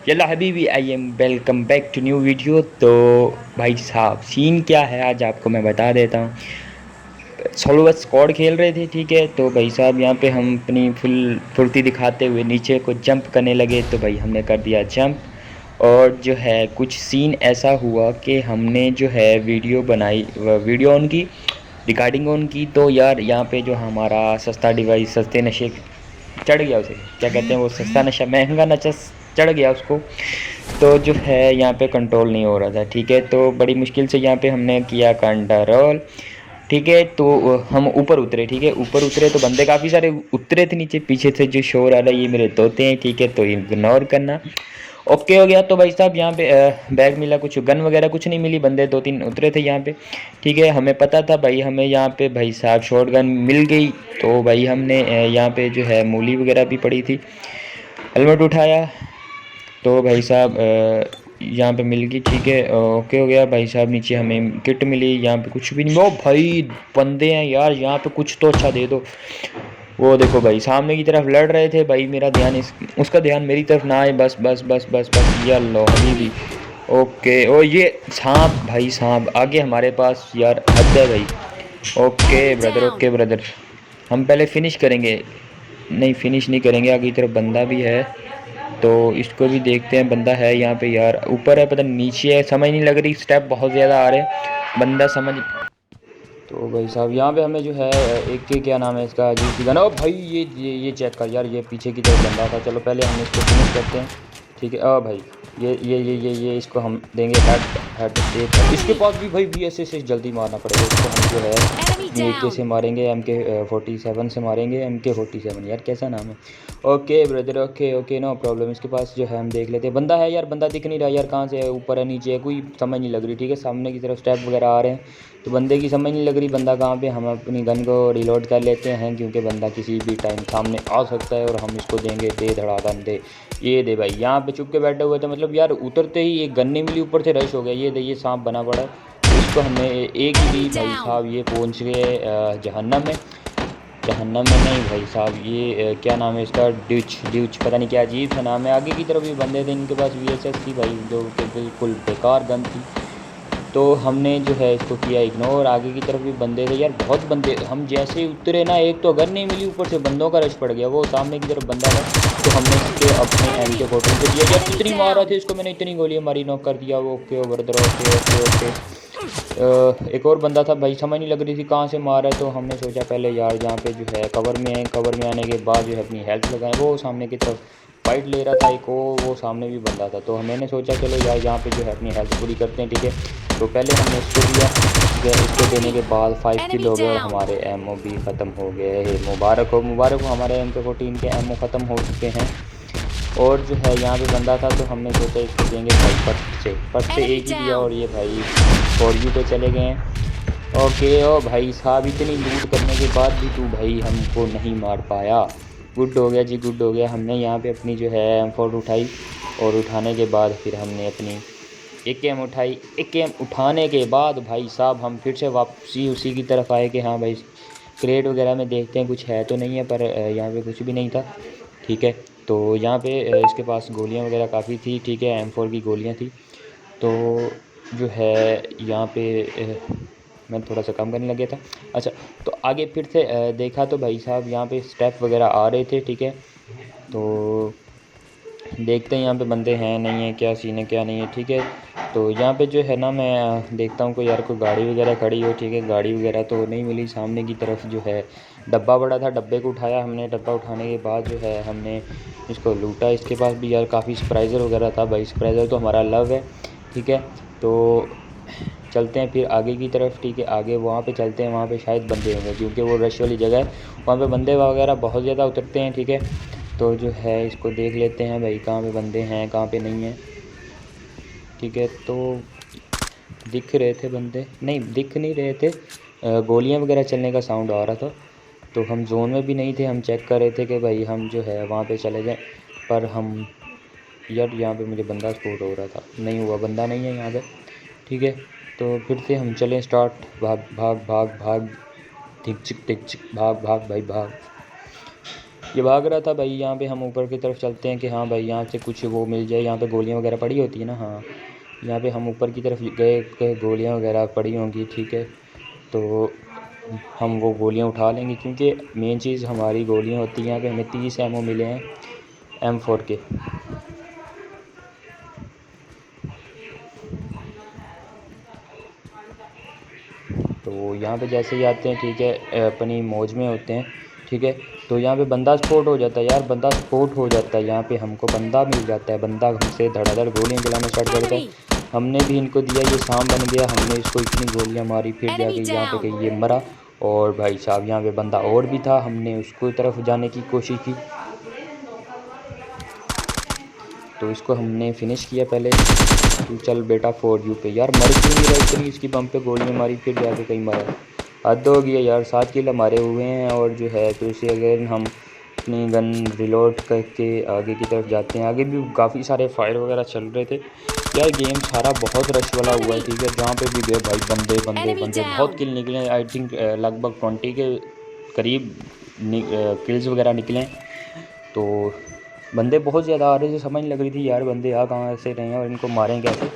Yalla हबीबी I am welcome back to new video. तो भाई साहब सीन क्या है आज आपको मैं बता देता हूँ। सोलो स्क्वाड खेल रहे थे, ठीक है। तो भाई साहब यहाँ पे हम अपनी फुल फुर्ती दिखाते हुए नीचे को जंप करने लगे, तो भाई हमने कर दिया जंप। और जो है कुछ सीन ऐसा हुआ कि हमने जो है वीडियो बनाई, वीडियो ऑन की, रिकॉर्डिंग ऑन की। तो यार यहाँ पे जो हमारा सस्ता डिवाइस सस्ते नशे चढ़ गया, उसे क्या कहते हैं, वो सस्ता नशा महंगा नशा चढ़ गया उसको। तो जो है यहाँ पे कंट्रोल नहीं हो रहा था, ठीक है। तो बड़ी मुश्किल से यहाँ पे हमने किया कंट्रोल, ठीक है। तो हम ऊपर उतरे, ठीक है। ऊपर उतरे तो बंदे काफ़ी सारे उतरे थे नीचे, पीछे से जो शोर आ रहा है ये मेरे तोते हैं, ठीक है। तो इग्नोर करना, ओके हो गया। तो भाई साहब यहाँ पे बैग मिला, कुछ गन वगैरह कुछ नहीं मिली, बंदे दो तीन उतरे थे यहाँ पे, ठीक है। हमें पता था भाई, हमें यहाँ पे भाई साहब शॉट गन मिल गई। तो भाई हमने यहाँ पे जो है मूली वगैरह भी पड़ी थी, हेलमेट उठाया। तो भाई साहब यहाँ पे मिल गई, ठीक है, ओके हो गया। भाई साहब नीचे हमें किट मिली, यहाँ पे कुछ भी नहीं। ओ भाई बंदे हैं यार यहाँ पे, कुछ तो अच्छा दे दो। वो देखो भाई सामने की तरफ लड़ रहे थे भाई, मेरा ध्यान उसका ध्यान मेरी तरफ ना आए, बस बस बस बस बस, या लो हबीबी। ओके, ओ ये सांप, भाई सांप आगे हमारे पास, यार हद है भाई। ओके ब्रदर, ओके ब्रदर, हम पहले फिनिश करेंगे। नहीं फिनिश नहीं करेंगे, आगे की तरफ बंदा भी है, तो इसको भी देखते हैं। बंदा है यहाँ पे यार, ऊपर है पता नहीं नीचे है, समझ नहीं लग रही, स्टेप बहुत ज़्यादा आ रहे हैं, बंदा समझ। तो भाई साहब यहाँ पे हमें जो है एक के क्या नाम है इसका, अजीब सी गन। ओ भाई ये चेक कर यार, ये पीछे की तरफ बंदा था। चलो पहले हम इसको फिनिश करते हैं, ठीक है। भाई ये इसको हम देंगे हेड, हेड एक। इसके पास भी भाई BSS जल्दी मारना पड़ेगा इसको, हम जो है अपनी AK से मारेंगे, MK47 से मारेंगे, MK47 यार कैसा नाम है। Okay brother, okay okay no problem. इसके पास जो है हम देख लेते हैं, बंदा है यार, बंदा दिख नहीं रहा यार, कहाँ से है, ऊपर है नीचे है, कोई समझ नहीं लग रही, ठीक है। सामने की तरफ स्टेप वगैरह आ रहे हैं, तो बंदे की समझ नहीं लग रही बंदा कहाँ पे। हम अपनी गन को रिलोड कर लेते हैं, क्योंकि बंदा किसी भी टाइम सामने आ सकता है, और हम इसको देंगे दे धड़ाधन दे। ये दे भाई, यहाँ पे चुप के बैठे हुए थे, मतलब यार उतरते ही एक गन नहीं मिली, ऊपर से रश हो गया। ये दे, ये सांप बना पड़ा है, तो इसको हमने एक ही दी भाई साहब। ये पहुँच गए जहन्नम में। जहन्नम में नहीं भाई साहब, ये क्या नाम है इसका, ड्यूच ड्यूच पता नहीं क्या अजीब सा नाम है। आगे की तरफ भी बंदे थे, इनके पास VSS थी भाई, जो कि बिल्कुल बेकार गन थी। तो हमने जो है इसको किया इग्नोर। आगे की तरफ भी बंदे थे यार, बहुत बंदे। हम जैसे ही उतरे ना, एक तो गन नहीं मिली, ऊपर से बंदों का रश पड़ गया। वो सामने की तरफ बंदा था, तो हमने इसके अपने MK14 से दिया यार, कितनी मार रहा थे इसको मैंने, इतनी गोलियां मारी, नॉक कर दिया वो। Okay brother, okay okay okay. एक और बंदा था भाई, समझ नहीं लग रही थी कहाँ से मार है, तो हमने सोचा पहले यार यहाँ पे जो है कवर में है, कवर में आने के बाद जो है अपनी हेल्थ लगाएं। वो सामने की तरफ फाइट ले रहा था एक, वो सामने भी बंदा था, तो मैंने सोचा चलो यार यहाँ पे जो है अपनी हेल्थ पूरी करते हैं, ठीक है। तो पहले हमने इसको दिया, ठीक है। इसको देने के बाद 5 किल हो गए, और हमारे एमओ भी ख़त्म हो गए। मुबारक हो मुबारक हो, हमारे MK14 के एमओ ख़त्म हो चुके हैं। और जो है यहाँ पे बंदा था, तो हमने सोचा इसको देंगे भाई फर्स्ट से एक ही दिया, और ये भाई फॉर यू पे चले गए हैं। ओके, ओ भाई साहब इतनी लूट करने के बाद भी तू भाई हमको नहीं मार पाया। गुड हो गया जी, गुड हो गया। हमने यहाँ पे अपनी जो है M4 उठाई, और उठाने के बाद फिर हमने अपनी AKM उठाई। AKM उठाने के बाद भाई साहब हम फिर से वापसी उसी की तरफ आए कि हाँ भाई क्रेट वगैरह में देखते हैं कुछ है तो नहीं है, पर यहाँ पे कुछ भी नहीं था, ठीक है। तो यहाँ पे इसके पास गोलियाँ वगैरह काफ़ी थी, ठीक है, M4 की गोलियाँ थी। तो जो है यहाँ पे मैं थोड़ा सा कम करने लग गया था। अच्छा, तो आगे फिर से देखा तो भाई साहब यहाँ पे स्टेप वगैरह आ रहे थे, ठीक है। तो देखते हैं यहाँ पे बंदे हैं नहीं है, क्या सीन है क्या नहीं है, ठीक है। तो यहाँ पे जो है ना मैं देखता हूँ कोई यार, कोई गाड़ी वगैरह खड़ी हो, ठीक है। गाड़ी वगैरह तो नहीं मिली। सामने की तरफ जो है डब्बा पड़ा था, डब्बे को उठाया हमने। डब्बा उठाने के बाद जो है हमने इसको लूटा। इसके पास भी यार काफ़ी सरप्राइज़र वगैरह था भाई, सरप्राइज़र तो हमारा लव है, ठीक है। तो चलते हैं फिर आगे की तरफ, ठीक है। आगे वहाँ पे चलते हैं, वहाँ पे शायद बंदे होंगे, क्योंकि वो रश वाली जगह है, वहाँ पे बंदे वगैरह बहुत ज़्यादा उतरते हैं, ठीक है। तो जो है इसको देख लेते हैं भाई, कहाँ पे बंदे हैं कहाँ पे नहीं हैं, ठीक है। तो दिख रहे थे बंदे, नहीं दिख नहीं रहे थे, गोलियां वगैरह चलने का साउंड आ रहा था। तो हम जोन में भी नहीं थे, हम चेक कर रहे थे कि भाई हम जो है वहाँ पे चले जाएं, पर हम यार यहाँ पे मुझे बंदा स्पॉट हो रहा था, नहीं हुआ, बंदा नहीं है यहाँ पे, ठीक है। तो फिर से हम चलें स्टार्ट, भाग भाग भाग भाग, धिक चिक भाग भाग भाई भाग। ये भाग रहा था भाई। यहाँ पे हम ऊपर की तरफ चलते हैं कि हाँ भाई यहाँ से कुछ वो मिल जाए। यहाँ पे गोलियाँ वगैरह पड़ी होती है ना, हाँ यहाँ पे हम ऊपर की तरफ गए कि गोलियाँ वगैरह पड़ी होंगी, ठीक है। तो हम वो गोलियाँ उठा लेंगे, क्योंकि मेन चीज़ हमारी गोलियाँ होती हैं। यहाँ पे हमें 30 एमओ मिले हैं M4 के। तो यहाँ पे जैसे ही आते हैं, ठीक है, अपनी मौज में होते हैं, ठीक है। तो यहाँ पे बंदा स्पॉट हो जाता है यार, बंदा स्पॉट हो जाता है। यहाँ पे हमको बंदा मिल जाता है, बंदा हमसे धड़ाधड़ गोलियाँ चलाना स्टार्ट करता है। हमने भी इनको दिया, ये सांप बन गया। हमने इसको इतनी गोलियाँ मारी, फिर जाके यहाँ पे कहीं ये मरा। और भाई साहब यहाँ पे बंदा और भी था, हमने उसको तरफ जाने की कोशिश की, तो इसको हमने फिनिश किया पहले। तू चल बेटा फॉर यू पे। यार मर क्यों नहीं रहा, इतनी इसकी बम पे गोलियाँ मारी फिर जाके कहीं मरा। हद हो गया यार, 7 किल हमारे हुए हैं। और जो है फिर से अगर हम अपनी गन रिलोड करके आगे की तरफ जाते हैं। आगे भी काफ़ी सारे फायर वगैरह चल रहे थे यार। गेम सारा बहुत रश वाला हुआ है, ठीक है। जहाँ पे भी गए भाई बंदे बंदे बंदे, बहुत किल निकले। आई थिंक लगभग 20 के करीब किल्स वगैरह निकले। तो बंदे बहुत ज़्यादा आ रहे थे, समझ नहीं लग रही थी यार बंदे आ कहाँ से रहे हैं और इनको मारें कैसे,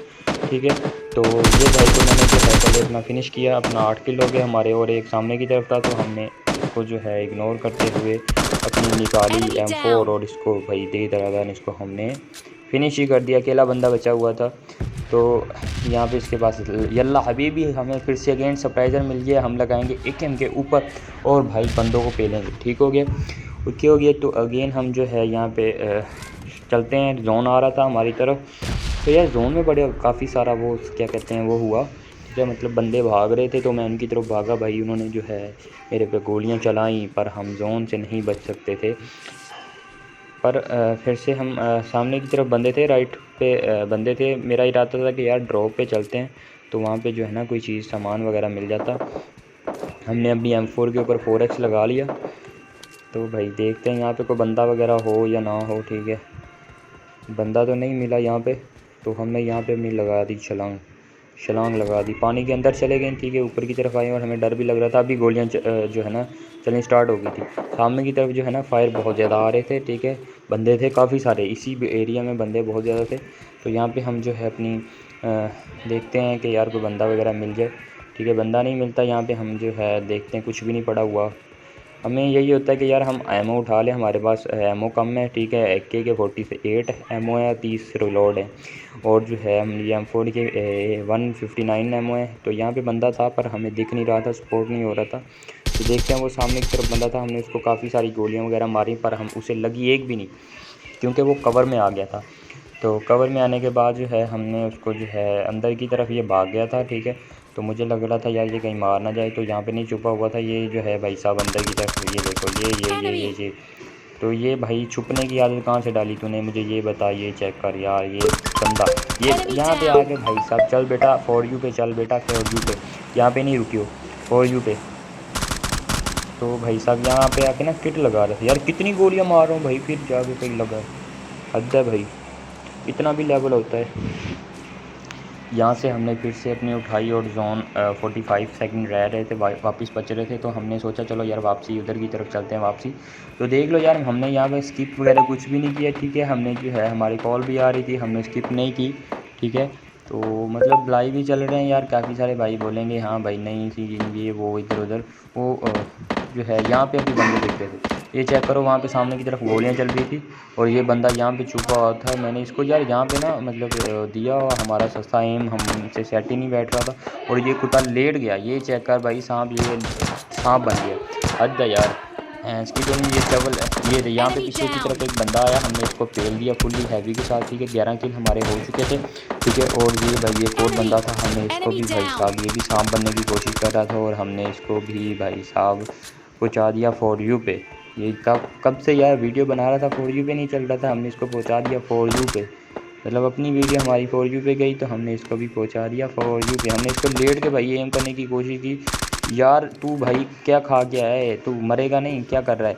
ठीक है। तो ये भाई को मैंने जो है पहले अपना फिनिश किया। अपना 8 किल हो गए हमारे, और एक सामने की तरफ था, तो हमने इसको जो है इग्नोर करते हुए अपनी निकाली M4 और इसको भाई दे दरादान इसको हमने फिनिश ही कर दिया। अकेला बंदा बचा हुआ था। तो यहाँ पे इसके पास यल्ला हबीबी, हमें फिर से अगेन सरप्राइज़र मिल गया। हम लगाएंगे AKM के ऊपर और भाई बंदों को पेलेंगे, ठीक हो गया, ओके हो गया। तो अगेन हम जो है यहाँ पे चलते हैं। जोन आ रहा था हमारी तरफ, तो यार जोन में बड़े काफ़ी सारा वो क्या कहते हैं वो हुआ, ठीक है। मतलब बंदे भाग रहे थे, तो मैं उनकी तरफ भागा भाई। उन्होंने जो है मेरे पे गोलियां चलाई, पर हम जोन से नहीं बच सकते थे। पर फिर से हम सामने की तरफ बंदे थे, राइट पे बंदे थे। मेरा इरादा था कि यार ड्रॉप पे चलते हैं, तो वहाँ पे जो है ना कोई चीज़ सामान वगैरह मिल जाता। हमने अपनी M4 के ऊपर 4x लगा लिया। तो भाई देखते हैं यहाँ पे कोई बंदा वगैरह हो या ना हो, ठीक है। बंदा तो नहीं मिला यहाँ पे, तो हमने यहाँ पे अपनी लगा दी छलांग लगा दी, पानी के अंदर चले गए, ठीक है। ऊपर की तरफ आए और हमें डर भी लग रहा था। अभी गोलियाँ जो है ना चलनी स्टार्ट हो गई थी। सामने की तरफ जो है ना फायर बहुत ज़्यादा आ रहे थे, ठीक है। बंदे थे काफ़ी सारे, इसी एरिया में बंदे बहुत ज़्यादा थे। तो यहाँ पे हम जो है अपनी देखते हैं कि यार कोई बंदा वगैरह मिल जाए, ठीक है। बंदा नहीं मिलता यहाँ पे, हम जो है देखते हैं कुछ भी नहीं पड़ा हुआ। हमें यही होता है कि यार हम एमओ उठा लें, हमारे पास एमओ कम है, ठीक है। AK के 48 एमओ है, 30 रिलोड है। और जो है हम ये M4 के 159 एमओ है। तो यहाँ पे बंदा था पर हमें दिख नहीं रहा था, सपोर्ट नहीं हो रहा था। तो देखते हैं, वो सामने की तरफ बंदा था। हमने उसको काफ़ी सारी गोलियाँ वगैरह मारी, पर हम उसे लगी एक भी नहीं, क्योंकि वो कवर में आ गया था। तो कवर में आने के बाद जो है हमने उसको जो है अंदर की तरफ ये भाग गया था, ठीक है। तो मुझे लग रहा था यार ये कहीं मार ना जाए, तो यहाँ पे नहीं छुपा हुआ था ये जो है भाई साहब अंदर की तरफ। ये देखो ये तो ये भाई छुपने की आदत कहाँ से डाली तूने, मुझे ये बता, ये चेक कर यार। ये बंदा ये यहाँ पे आ गए भाई साहब। चल बेटा फॉर यू पे, चल बेटा फॉर यू पे, यहाँ पे नहीं रुकी हो, फॉर यू पे। तो भाई साहब यहाँ पे आके ना किट लगा रहे थे यार। कितनी गोलियाँ मार रहा हूँ भाई, फिर जाके कहीं लगा। हद है भाई, इतना भी लेवल होता है। यहाँ से हमने फिर से अपनी उठाई और जोन 45 सेकंड रह रहे थे, वापस बच रहे थे। तो हमने सोचा चलो यार वापसी उधर की तरफ चलते हैं वापसी। तो देख लो यार, हमने यहाँ पे स्किप वगैरह कुछ भी नहीं किया, ठीक है। हमने जो है हमारी कॉल भी आ रही थी, हमने स्किप नहीं की, ठीक है। तो मतलब लाइव ही चल रहे हैं यार। काफ़ी सारे भाई बोलेंगे हाँ भाई नहीं थी ये वो इधर उधर। वो जो है यहाँ पे अभी बंदे दिख रहे थे, ये चेक करो। वहाँ पे सामने की तरफ गोलियाँ चल रही थी और ये बंदा यहाँ पे छुपा हुआ था। मैंने इसको यार यहाँ पे ना मतलब दिया, हमारा सस्ता एम हमसे सेट ही नहीं बैठ रहा था और ये कुत्ता लेट गया। ये चेक कर भाई सांप, ये सांप बन गया। हद है यार इसकी तो नहीं। ये डबल ये यहाँ पे पीछे की तरफ एक बंदा आया, हमने इसको पेल दिया फुल्ली हैवी के साथ, ठीक है। 11 किल हमारे हो चुके थे, ठीक है। और ये भाई एक और बंदा था, हमने इसको भी भाई साहब, ये भी सांप बनने की कोशिश कर रहा था और हमने इसको भी भाई साहब पहुँचा दिया फॉर यू पे। ये कब से यार वीडियो बना रहा था, फॉर यू पे नहीं चल रहा था, हमने इसको पहुंचा दिया फॉर यू पे। मतलब अपनी वीडियो हमारी फॉर यू पे गई, तो हमने इसको भी पहुंचा दिया फॉर यू पे। हमने इसको लेट के भाई एम करने की कोशिश की। यार तू भाई क्या खा गया है, तू मरेगा नहीं, क्या कर रहा है।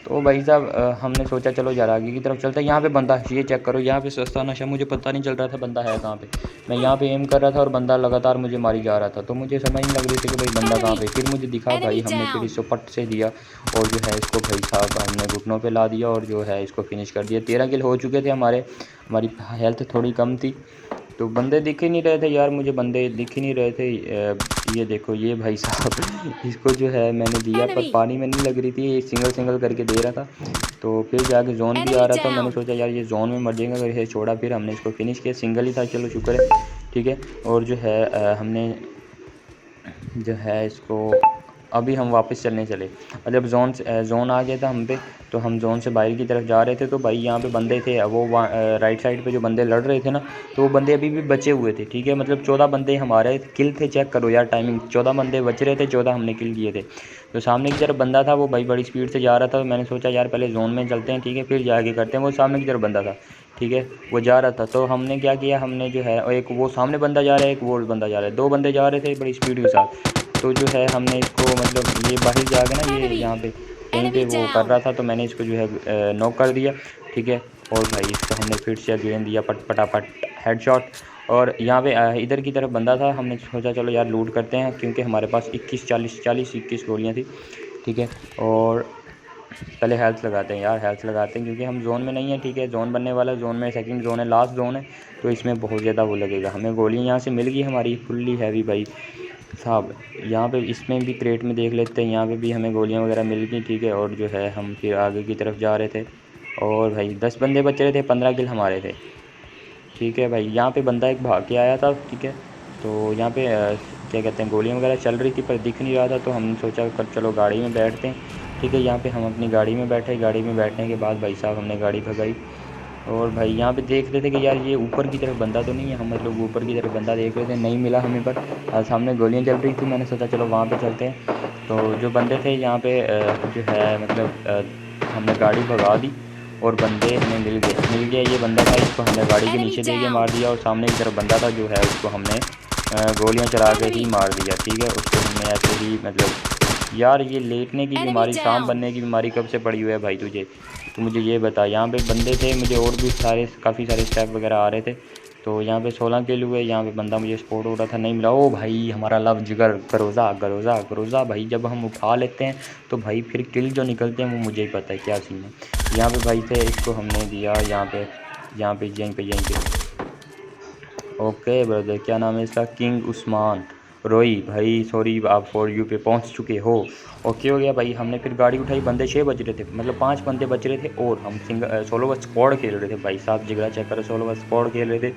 तो भाई साहब हमने सोचा चलो यार आगे की तरफ चलते हैं। यहाँ पे बंदा, ये चेक करो, यहाँ पे सस्ता नशा, मुझे पता नहीं चल रहा था बंदा है कहाँ पे। मैं यहाँ पे एम कर रहा था और बंदा लगातार मुझे मारी जा रहा था, तो मुझे समझ नहीं लग रही थी कि भाई बंदा कहाँ पे। फिर मुझे दिखा भाई, Enemy हमने फिर down. इसको पट से दिया और जो है इसको भाई साहब हमने घुटनों पे ला दिया और जो है इसको फिनिश कर दिया। 13 किल हो चुके थे हमारे। हमारी हेल्थ थोड़ी कम थी, तो बंदे दिख ही नहीं रहे थे यार, मुझे बंदे दिख ही नहीं रहे थे। ये देखो ये भाई साहब इसको जो है मैंने दिया, पर Enemy. पानी में नहीं लग रही थी, ये सिंगल सिंगल करके दे रहा था। तो फिर जाके जोन भी आ Enemy रहा था, मैंने down. सोचा यार ये जोन में मर जाएगा, अगर ये छोड़ा। फिर हमने इसको फिनिश किया, सिंगल ही था, चलो शुक्र है, ठीक है। और जो है हमने जो है इसको अभी हम वापस चले, मतलब जोन आ गया था हम पे। तो हम जोन से बाहर की तरफ जा रहे थे, तो भाई यहाँ पे बंदे थे, वो राइट साइड पे जो बंदे लड़ रहे थे ना, तो वो बंदे अभी भी बचे हुए थे, ठीक है। मतलब 14 बंदे हमारे किल थे, चेक करो यार टाइमिंग, 14 बंदे बच रहे थे, 14 हमने किल किए थे। तो सामने की तरफ बंदा था, वो भाई बड़ी स्पीड से जा रहा था, तो मैंने सोचा यार पहले जोन में चलते हैं, ठीक है, फिर जाके करते हैं। वो सामने की तरफ बंदा था, ठीक है, वो जा रहा था। तो हमने क्या किया, हमने जो है एक वो सामने बंदा जा रहा है, एक वो बंदा जा रहा है, 2 बंदे जा रहे थे बड़ी स्पीड के साथ। तो जो है हमने इसको, मतलब ये बाहर जाके ना, ये यहाँ Enemy. पे कहीं पे Enemy वो कर down. रहा था, तो मैंने इसको जो है नॉक कर दिया, ठीक है। और भाई इसको हमने फिर से अगेन दिया पट पटापट हेडशॉट। और यहाँ पे इधर की तरफ बंदा था, हमने सोचा चलो यार लूट करते हैं, क्योंकि हमारे पास 21 गोलियाँ थी, ठीक है। और पहले हेल्थ लगाते हैं यार, हेल्थ लगाते हैं, क्योंकि हम जोन में नहीं है, ठीक है। जोन बनने वाला, जोन में सेकंड जोन है, लास्ट जोन है, तो इसमें बहुत ज़्यादा वो लगेगा। हमें गोलियाँ यहाँ से मिल गई हमारी फुल्ली हैवी भाई साहब। यहाँ पे इसमें भी क्रेट में देख लेते हैं, यहाँ पे भी हमें गोलियाँ वगैरह मिल गई, ठीक है। और जो है हम फिर आगे की तरफ जा रहे थे, और भाई 10 बंदे बच रहे थे, 15 किल हमारे थे, ठीक है भाई। यहाँ पे बंदा एक भाग के आया था, ठीक है। तो यहाँ पे क्या कहते हैं, गोलियाँ वगैरह चल रही थी पर दिख नहीं रहा था, तो हमने सोचा कर चलो गाड़ी में बैठते हैं, ठीक है। यहाँ पे हम अपनी गाड़ी में बैठे, गाड़ी में बैठने के बाद भाई साहब हमने गाड़ी भगाई। और भाई यहाँ पे देख रहे थे कि यार ये ऊपर की तरफ बंदा तो नहीं है, हम मतलब ऊपर की तरफ बंदा देख रहे थे, नहीं मिला हमें। पर सामने गोलियाँ चल रही थी, मैंने सोचा चलो वहाँ पे चलते हैं। तो जो बंदे थे यहाँ पे जो है मतलब हमने गाड़ी भगा दी और बंदे हमें मिल गया। ये बंदा था, इसको हमने गाड़ी के Enemy नीचे दे के मार down. दिया, और सामने की तरफ बंदा था जो है उसको हमने गोलियाँ चला के ही Enemy. मार दिया, ठीक है। उसको हमने ऐसे ही मतलब, यार ये लेटने की Enemy बीमारी, सांप down. बनने की बीमारी कब से पड़ी हुई है भाई तुझे? तो मुझे ये बता। यहाँ पे बंदे थे, मुझे और भी सारे काफ़ी सारे स्टेप वगैरह आ रहे थे। तो यहाँ पे 16 किल हुए, यहाँ पे बंदा मुझे स्पॉट हो रहा था, नहीं मिला। ओ भाई हमारा लव जिगर गरोज़ा गरोज़ा गरोज़ा भाई, जब हम उठा लेते हैं तो भाई फिर किल जो निकलते हैं वो मुझे ही पता है क्या सीन है। यहाँ पे भाई थे, इसको हमने दिया यहाँ पे, यहीं पे। ओके ब्रदर, क्या नाम है इसका, किंग उस्मान रोई भाई, सॉरी आप फॉर यू पे पहुंच चुके हो। ओके हो गया भाई। हमने फिर गाड़ी उठाई, बंदे 6 बज रहे थे, मतलब 5 बंदे बच रहे थे, और हम सोलो व स्क्वाड खेल रहे थे भाई साहब, जिगरा चेक करो, सोलो व स्क्वाड खेल रहे थे,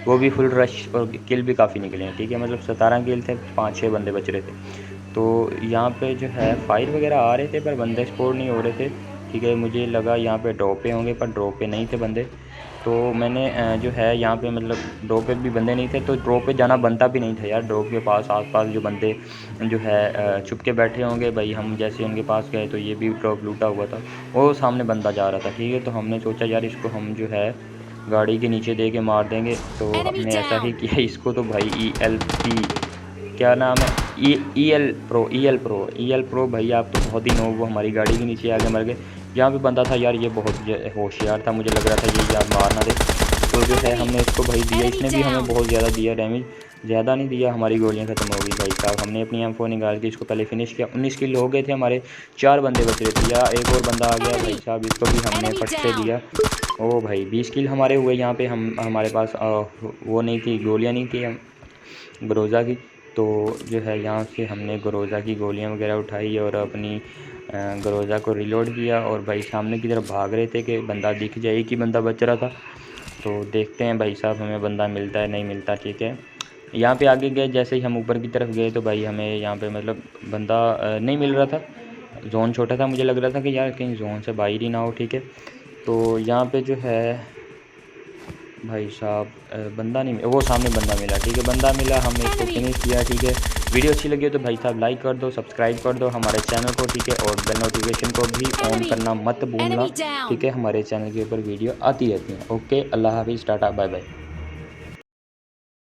वो भी फुल रश, और किल भी काफ़ी निकले हैं, ठीक है। मतलब 17 किल थे, 5-6 बंदे बच रहे थे। तो यहाँ पे जो है फायर वगैरह आ रहे थे, पर बंदे स्पोर्ट नहीं हो रहे थे, ठीक है। मुझे लगा यहाँ पे ड्रॉप पे होंगे, पर ड्रॉप पे नहीं थे बंदे। तो मैंने जो है यहाँ पे मतलब ड्रॉप पे भी बंदे नहीं थे, तो ड्रॉप पे जाना बनता भी नहीं था यार। ड्रॉप के पास आसपास जो बंदे जो है छुप के बैठे होंगे भाई, हम जैसे उनके पास गए तो ये भी ड्रॉप लूटा हुआ था, वो सामने बंदा जा रहा था, ठीक है। तो हमने सोचा यार इसको हम जो है गाड़ी के नीचे दे के मार देंगे, तो Enemy हमने ऐसा ही down. किया। इसको तो भाई क्या नाम है, ई एल प्रो भाई, आप तो बहुत ही नो, वो हमारी गाड़ी के नीचे आके मर गए। यहाँ पे बंदा था यार, ये बहुत होशियार था, मुझे लग रहा था ये यार मार ना दे। तो जो है हमने इसको भाई दिया, Enemy इसने भी हमें down. बहुत ज़्यादा दिया डैमेज, ज़्यादा नहीं दिया, हमारी गोलियाँ ख़त्म हो गई भाई साहब। हमने अपनी M4 निकाल के इसको पहले फिनिश किया। 19 किल हो गए थे हमारे, 4 बंदे बच रहे थे, या एक और बंदा आ गया भाई Enemy. साहब, इसको भी हमने Enemy फट से down. दिया। ओ भाई 20 किल हमारे हुए। यहाँ पे हमारे पास वो नहीं थी, गोलियाँ नहीं थी ग्रोज़ा की। तो जो है यहाँ से हमने ग्रोज़ा की गोलियाँ वगैरह उठाई और अपनी ग्रोज़ा को रिलोड किया, और भाई सामने की तरफ भाग रहे थे कि बंदा दिख जाए, कि बंदा बच रहा था। तो देखते हैं भाई साहब हमें बंदा मिलता है नहीं मिलता, ठीक है। यहाँ पे आगे गए, जैसे ही हम ऊपर की तरफ गए तो भाई हमें यहाँ पे मतलब बंदा नहीं मिल रहा था, जोन छोटा था, मुझे लग रहा था कि यार कहीं जोन से बाहर ही ना हो, ठीक है। तो यहाँ पे जो है भाई साहब बंदा नहीं, वो सामने बंदा मिला, ठीक है, बंदा मिला, हमने इसको Enemy. फिनिश किया, ठीक है। वीडियो अच्छी लगी हो तो भाई साहब लाइक कर दो, सब्सक्राइब कर दो हमारे चैनल को, ठीक है। और बेल नोटिफिकेशन को भी ऑन Enemy. करना मत भूलना, Enemy down. ठीक है। हमारे चैनल के ऊपर वीडियो आती रहती हैं। ओके, अल्लाह हाफिज़, टाटा, बाय बाय।